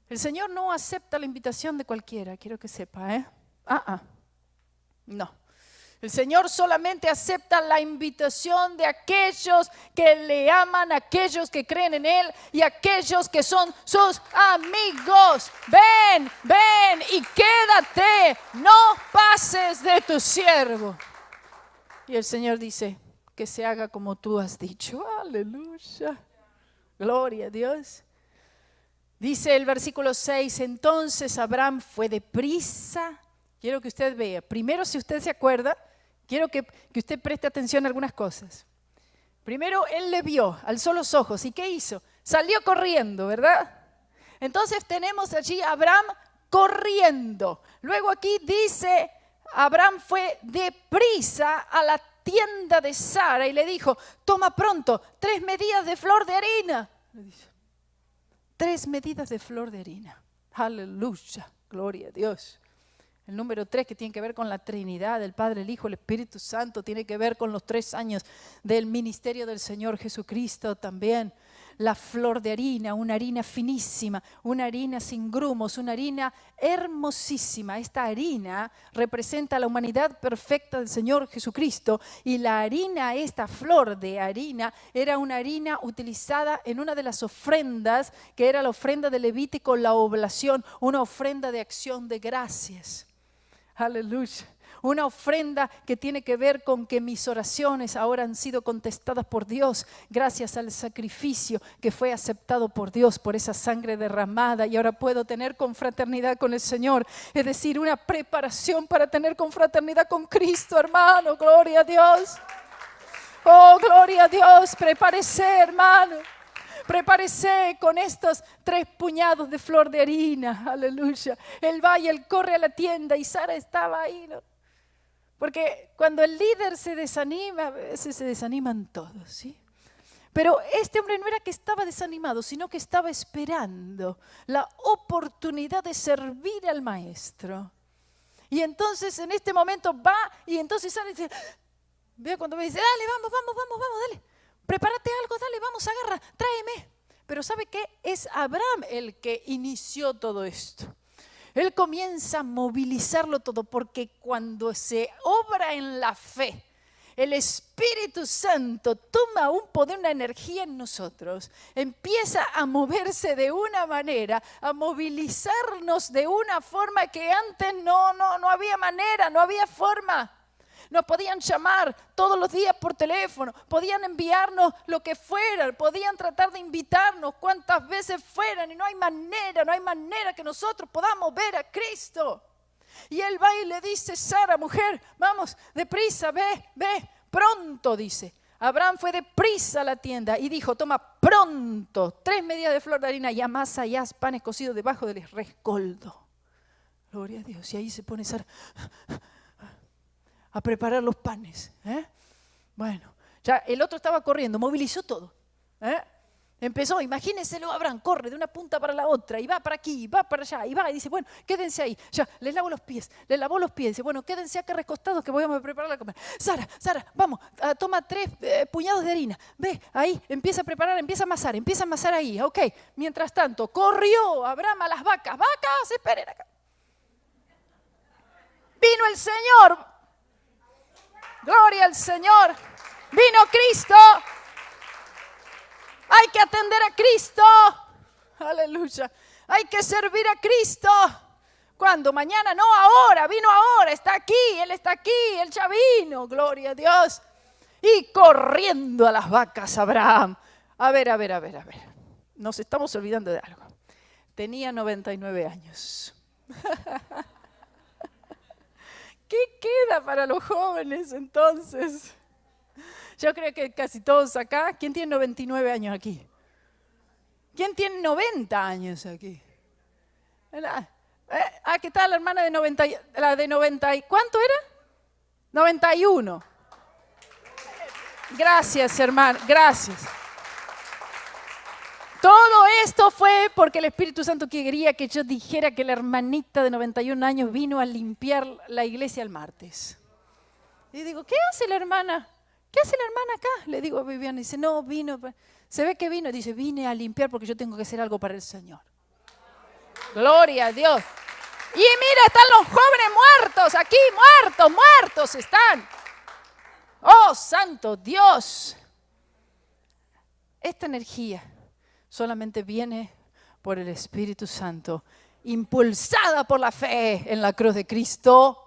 El Señor no acepta la invitación de cualquiera, quiero que sepa, ¿eh? No. El Señor solamente acepta la invitación de aquellos que le aman, aquellos que creen en Él y aquellos que son sus amigos. Ven, ven y quédate, no pases de tu siervo. Y el Señor dice, que se haga como tú has dicho. Aleluya. Gloria a Dios. Dice el versículo 6, entonces Abraham fue deprisa. Quiero que usted vea. Primero, si usted se acuerda, quiero que usted preste atención a algunas cosas. Primero, él le vio, alzó los ojos. ¿Y qué hizo? Salió corriendo, ¿verdad? Entonces tenemos allí a Abraham corriendo. Luego aquí dice, Abraham fue deprisa a la tienda de Sara y le dijo, toma pronto 3 medidas de flor de harina. Le dice. 3 medidas de flor de harina. Aleluya, gloria a Dios. El número 3, que tiene que ver con la Trinidad, el Padre, el Hijo, el Espíritu Santo, tiene que ver con los 3 años del ministerio del Señor Jesucristo también. La flor de harina, una harina finísima, una harina sin grumos, una harina hermosísima. Esta harina representa la humanidad perfecta del Señor Jesucristo, y la harina, esta flor de harina, era una harina utilizada en una de las ofrendas, que era la ofrenda de Levítico, la oblación, una ofrenda de acción de gracias. Aleluya. Una ofrenda que tiene que ver con que mis oraciones ahora han sido contestadas por Dios gracias al sacrificio que fue aceptado por Dios, por esa sangre derramada, y ahora puedo tener confraternidad con el Señor. Es decir, una preparación para tener confraternidad con Cristo, hermano. Gloria a Dios. Oh, gloria a Dios. Prepárese, hermano. Prepárese con estos 3 puñados de flor de harina. Aleluya. Él va y él corre a la tienda, y Sara estaba ahí, ¿no? Porque cuando el líder se desanima, a veces se desaniman todos, ¿sí? Pero este hombre no era que estaba desanimado, sino que estaba esperando la oportunidad de servir al maestro. Y entonces en este momento va, y entonces Sara dice, vea cuando me dice, dale, vamos, dale. Prepárate algo, dale, vamos, agarra, tráeme. Pero ¿sabe qué? Es Abraham el que inició todo esto. Él comienza a movilizarlo todo, porque cuando se obra en la fe, el Espíritu Santo toma un poder, una energía en nosotros, empieza a moverse de una manera, a movilizarnos de una forma que antes no había manera, no había forma. Nos podían llamar todos los días por teléfono, podían enviarnos lo que fuera, podían tratar de invitarnos cuantas veces fueran, y no hay manera que nosotros podamos ver a Cristo. Y él va y le dice, Sara, mujer, vamos, deprisa, ve, pronto, dice. Abraham fue deprisa a la tienda y dijo, toma pronto 3 medidas de flor de harina y amasa y haz panes cocidos debajo del rescoldo. Gloria a Dios. Y ahí se pone Sara a preparar los panes. Bueno, ya el otro estaba corriendo, movilizó todo. Empezó, imagínenselo, Abraham, corre de una punta para la otra, y va para aquí, y va para allá, y va, y dice, bueno, quédense ahí, ya, les lavo los pies, les lavó los pies, dice, bueno, quédense acá recostados que voy a preparar la comida. Sara, vamos, toma 3 puñados de harina, ve, ahí, empieza a preparar, empieza a amasar ahí, ok. Mientras tanto, corrió Abraham a las vacas, esperen acá. Vino el Señor, gloria al Señor, vino Cristo. Hay que atender a Cristo. Aleluya. Hay que servir a Cristo. ¿Cuándo? Mañana, no, ahora. Vino ahora, está aquí, Él ya vino. Gloria a Dios. Y corriendo a las vacas Abraham. A ver. Nos estamos olvidando de algo. Tenía 99 años. ¿Qué queda para los jóvenes entonces? Yo creo que casi todos acá. ¿Quién tiene 99 años aquí? ¿Quién tiene 90 años aquí? ¿Qué tal la hermana de 90? La de 90, ¿cuánto era? 91. Gracias, hermano, gracias. Todo esto fue porque el Espíritu Santo quería que yo dijera que la hermanita de 91 años vino a limpiar la iglesia el martes. Y digo, ¿qué hace la hermana? ¿Qué hace la hermana acá? Le digo a Viviana, dice, no, vino. Se ve que vino, dice, vine a limpiar porque yo tengo que hacer algo para el Señor. Gloria a Dios. Y mira, están los jóvenes muertos aquí, muertos están. Oh, santo Dios. Esta energía solamente viene por el Espíritu Santo, impulsada por la fe en la cruz de Cristo.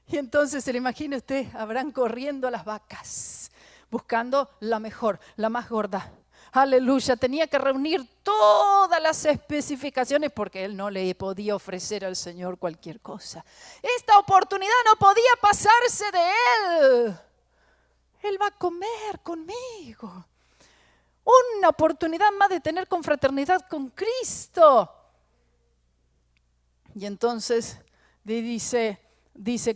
Y entonces se le imagina usted, Abraham corriendo a las vacas, buscando la mejor, la más gorda. Aleluya, tenía que reunir todas las especificaciones porque él no le podía ofrecer al Señor cualquier cosa. Esta oportunidad no podía pasarse de él. Él va a comer conmigo. Una oportunidad más de tener confraternidad con Cristo. Y entonces dice,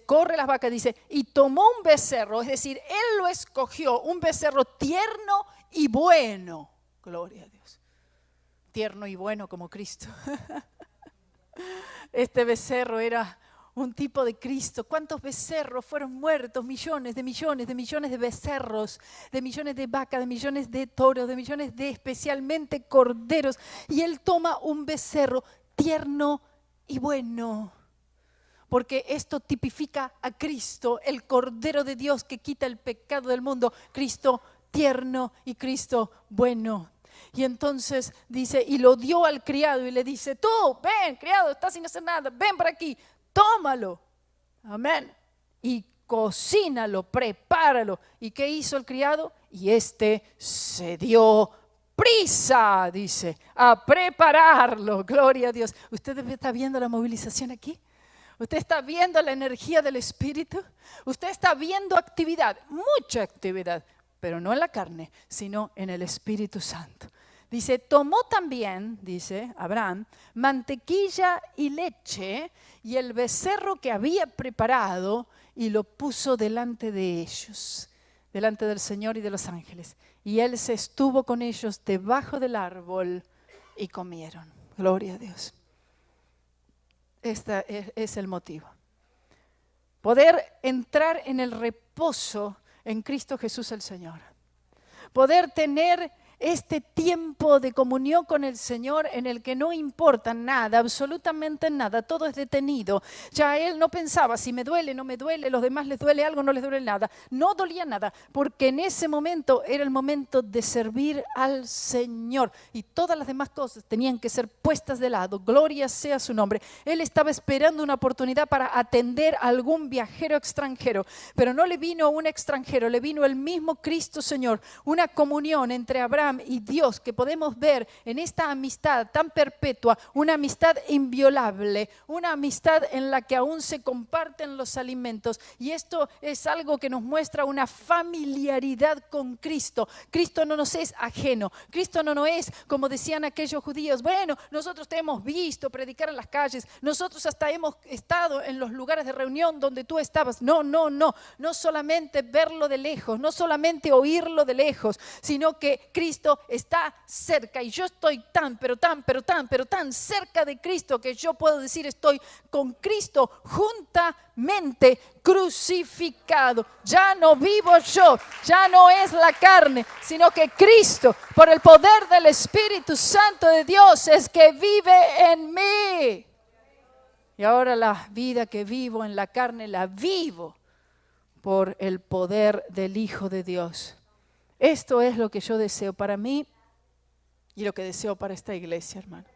corre las vacas, dice, y tomó un becerro, es decir, él lo escogió, un becerro tierno y bueno. Gloria a Dios. Tierno y bueno como Cristo. Este becerro era un tipo de Cristo. ¿Cuántos becerros fueron muertos? Millones de becerros, de millones de vacas, de millones de toros, de millones de especialmente corderos. Y él toma un becerro tierno y bueno. Porque esto tipifica a Cristo, el Cordero de Dios que quita el pecado del mundo. Cristo tierno y Cristo bueno. Y entonces dice, y lo dio al criado y le dice, tú, ven, criado, estás sin hacer nada, ven para aquí, tómalo. Amén. Y cocínalo, prepáralo. ¿Y qué hizo el criado? Y se dio prisa, dice, a prepararlo. Gloria a Dios. ¿Usted está viendo la movilización aquí? ¿Usted está viendo la energía del Espíritu? ¿Usted está viendo actividad? Mucha actividad, pero no en la carne, sino en el Espíritu Santo. Dice, tomó también, dice Abraham, mantequilla y leche y el becerro que había preparado y lo puso delante de ellos, delante del Señor y de los ángeles. Y él se estuvo con ellos debajo del árbol y comieron. Gloria a Dios. Este es el motivo. Poder entrar en el reposo en Cristo Jesús el Señor. Poder tener este tiempo de comunión con el Señor en el que no importa nada, absolutamente nada, todo es detenido. Ya él no pensaba si me duele, no me duele, los demás les duele algo, no les duele nada. No dolía nada, porque en ese momento era el momento de servir al Señor y todas las demás cosas tenían que ser puestas de lado. Gloria sea su nombre. Él estaba esperando una oportunidad para atender a algún viajero extranjero, pero no le vino un extranjero, le vino el mismo Cristo Señor, una comunión entre Abraham y Dios que podemos ver en esta amistad tan perpetua, una amistad inviolable, una amistad en la que aún se comparten los alimentos, y esto es algo que nos muestra una familiaridad con Cristo. Cristo no nos es ajeno, Cristo no nos es como decían aquellos judíos, bueno, nosotros te hemos visto predicar en las calles, nosotros hasta hemos estado en los lugares de reunión donde tú estabas. No solamente verlo de lejos, no solamente oírlo de lejos, sino que Cristo Cristo está cerca y yo estoy tan cerca de Cristo que yo puedo decir estoy con Cristo juntamente crucificado. Ya no vivo yo, ya no es la carne, sino que Cristo, por el poder del Espíritu Santo de Dios, es que vive en mí. Y ahora la vida que vivo en la carne la vivo por el poder del Hijo de Dios. Esto es lo que yo deseo para mí y lo que deseo para esta iglesia, hermano.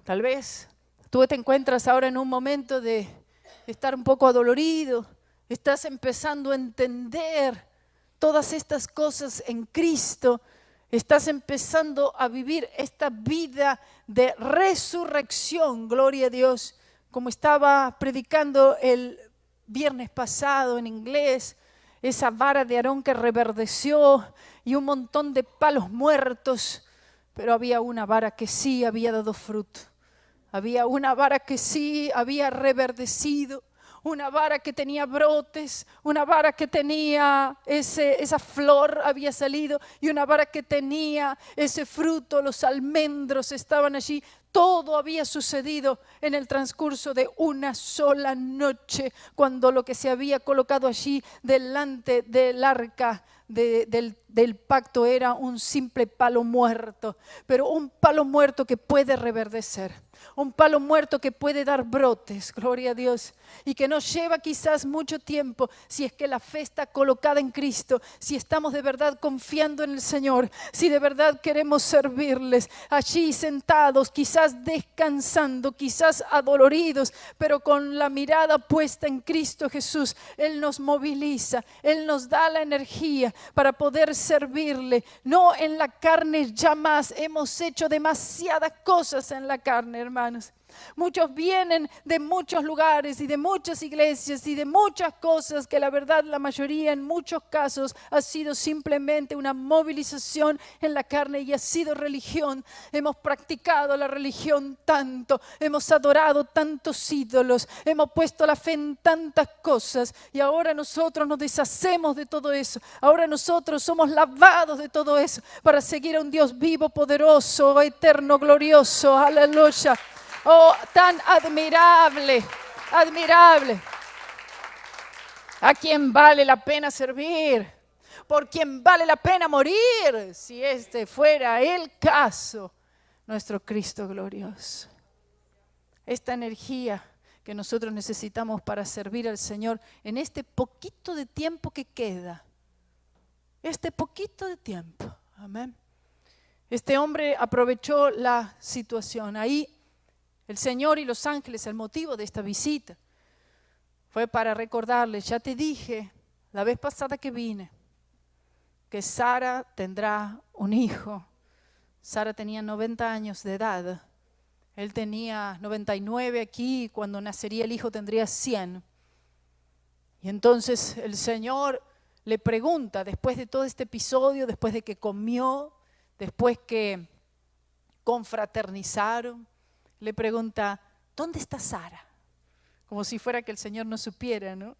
Tal vez tú te encuentras ahora en un momento de estar un poco adolorido, estás empezando a entender todas estas cosas en Cristo, estás empezando a vivir esta vida de resurrección, gloria a Dios, como estaba predicando el viernes pasado en inglés, esa vara de Aarón que reverdeció y un montón de palos muertos, pero había una vara que sí había dado fruto. Había una vara que sí había reverdecido, una vara que tenía brotes, una vara que tenía esa flor había salido y una vara que tenía ese fruto, los almendros estaban allí. Todo había sucedido en el transcurso de una sola noche, cuando lo que se había colocado allí delante del arca del pacto era un simple palo muerto, pero un palo muerto que puede reverdecer, un palo muerto que puede dar brotes, gloria a Dios, y que nos lleva quizás mucho tiempo, si es que la fe está colocada en Cristo, si estamos de verdad confiando en el Señor, si de verdad queremos servirles, allí sentados, quizás descansando, quizás adoloridos, pero con la mirada puesta en Cristo Jesús. Él nos moviliza, Él nos da la energía para poder servirle, no en la carne ya más. Hemos hecho demasiadas cosas en la carne, hermanos. Muchos vienen de muchos lugares y de muchas iglesias y de muchas cosas que la verdad la mayoría en muchos casos ha sido simplemente una movilización en la carne y ha sido religión. Hemos practicado la religión tanto, hemos adorado tantos ídolos, hemos puesto la fe en tantas cosas y ahora nosotros nos deshacemos de todo eso. Ahora nosotros somos lavados de todo eso para seguir a un Dios vivo, poderoso, eterno, glorioso. Aleluya. Oh, tan admirable, admirable. A quien vale la pena servir, por quien vale la pena morir, si este fuera el caso, nuestro Cristo glorioso. Esta energía que nosotros necesitamos para servir al Señor en este poquito de tiempo que queda. Este poquito de tiempo. Amén. Este hombre aprovechó la situación. Ahí el Señor y los ángeles, el motivo de esta visita fue para recordarles, ya te dije la vez pasada que vine, que Sara tendrá un hijo. Sara tenía 90 años de edad, él tenía 99 aquí, cuando nacería el hijo tendría 100. Y entonces el Señor le pregunta, después de todo este episodio, después de que comió, después que confraternizaron, le pregunta, ¿dónde está Sara? Como si fuera que el Señor no supiera, ¿no?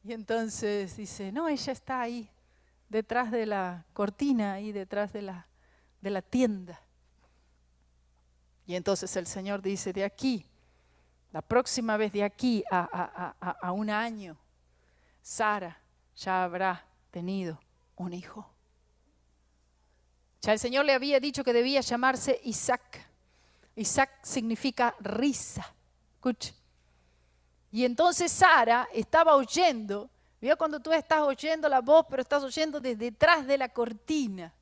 Y entonces dice, no, ella está ahí, detrás de la cortina, ahí detrás de la tienda. Y entonces el Señor dice, de aquí, la próxima vez de aquí a un año, Sara ya habrá tenido un hijo. Ya el Señor le había dicho que debía llamarse Isaac. Isaac significa risa. Escuche. Y entonces Sara estaba oyendo. ¿Vio cuando tú estás oyendo la voz, pero estás oyendo desde detrás de la cortina?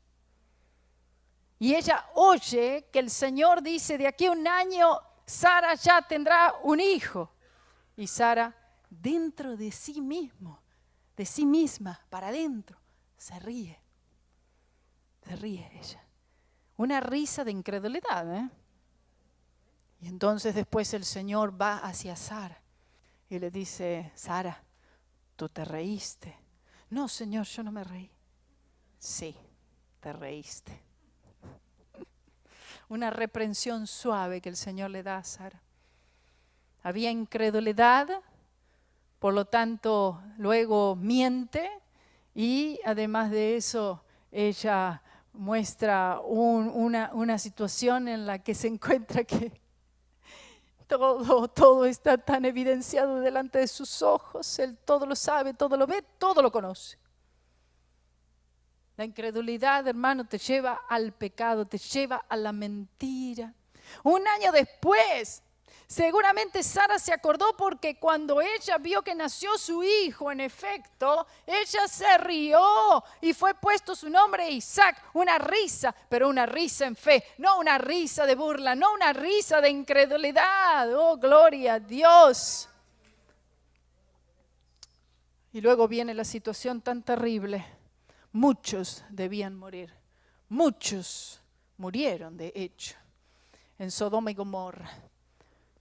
Y ella oye que el Señor dice, de aquí a un año Sara ya tendrá un hijo. Y Sara, dentro de sí misma, para adentro, se ríe. Se ríe ella. Una risa de incredulidad, ¿eh? Y entonces después el Señor va hacia Sara y le dice, Sara, tú te reíste. No, Señor, yo no me reí. Sí, te reíste. Una reprensión suave que el Señor le da a Sara. Había incredulidad, por lo tanto luego miente Y además de eso, ella muestra una situación en la que se encuentra que todo está tan evidenciado delante de sus ojos. Él todo lo sabe, todo lo ve, todo lo conoce. La incredulidad, hermano, te lleva al pecado, te lleva a la mentira. Un año después, seguramente Sara se acordó porque cuando ella vio que nació su hijo, en efecto, ella se rió y fue puesto su nombre Isaac. Una risa, pero una risa en fe, no una risa de burla, no una risa de incredulidad. Oh, gloria a Dios. Y luego viene la situación tan terrible. Muchos debían morir. Muchos murieron, de hecho, en Sodoma y Gomorra.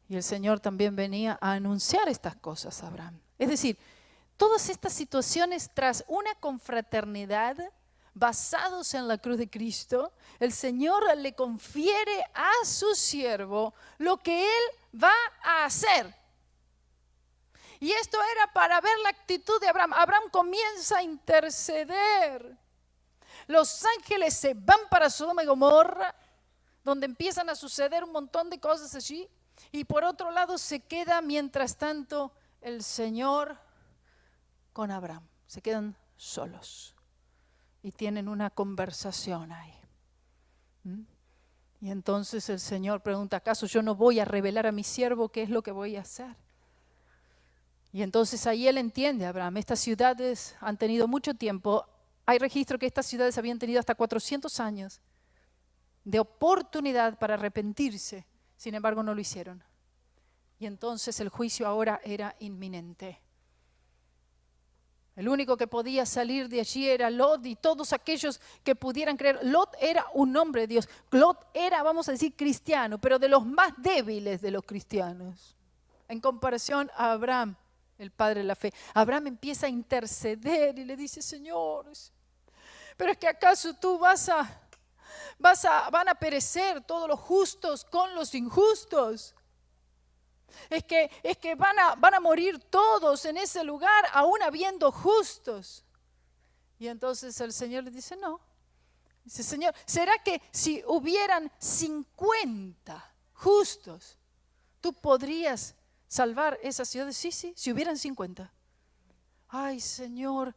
Y el Señor también venía a anunciar estas cosas a Abraham. Es decir, todas estas situaciones tras una confraternidad basados en la cruz de Cristo, el Señor le confiere a su siervo lo que Él va a hacer. Y esto era para ver la actitud de Abraham. Abraham comienza a interceder. Los ángeles se van para Sodoma y Gomorra, donde empiezan a suceder un montón de cosas allí. Y por otro lado se queda, mientras tanto, el Señor con Abraham. Se quedan solos y tienen una conversación ahí. Y entonces el Señor pregunta, ¿acaso yo no voy a revelar a mi siervo qué es lo que voy a hacer? Y entonces ahí él entiende, Abraham, estas ciudades han tenido mucho tiempo. Hay registro que estas ciudades habían tenido hasta 400 años de oportunidad para arrepentirse. Sin embargo, no lo hicieron. Y entonces el juicio ahora era inminente. El único que podía salir de allí era Lot y todos aquellos que pudieran creer. Lot era un hombre de Dios. Lot era, vamos a decir, cristiano, pero de los más débiles de los cristianos. En comparación a Abraham, el padre de la fe. Abraham empieza a interceder y le dice, Señor, pero es que acaso tú van a perecer todos los justos con los injustos. Es que van a morir todos en ese lugar, aún habiendo justos. Y entonces el Señor le dice, no. Dice, Señor, ¿será que si hubieran 50 justos, tú podrías salvar esa ciudad? Sí, si hubieran 50. Ay, Señor,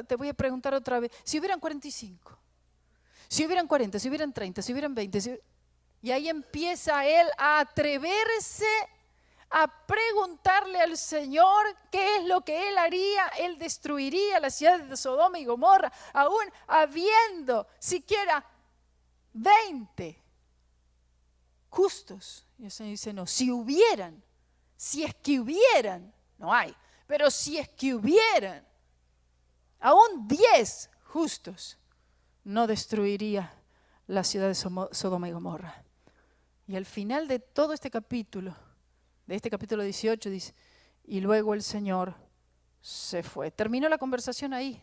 te voy a preguntar otra vez. Si hubieran 45, si hubieran 40, si hubieran 30, si hubieran 20. Y ahí empieza él a atreverse a preguntarle al Señor qué es lo que él haría. Él destruiría la ciudad de Sodoma y Gomorra, aún habiendo siquiera 20 justos. Y el Señor dice, no, si es que hubieran, no hay, pero si es que hubieran, aún 10 justos, no destruiría la ciudad de Sodoma y Gomorra. Y al final de todo este capítulo, de este capítulo 18, dice, y luego el Señor se fue. Terminó la conversación ahí.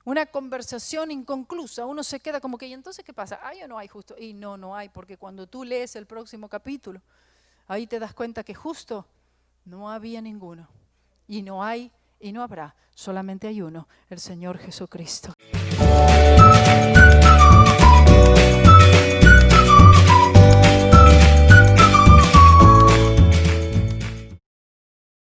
Una conversación inconclusa. Uno se queda como que, ¿y entonces qué pasa? ¿Hay o no hay justo? Y no hay, porque cuando tú lees el próximo capítulo, ahí te das cuenta que justo no había ninguno. Y no hay y no habrá. Solamente hay uno, el Señor Jesucristo.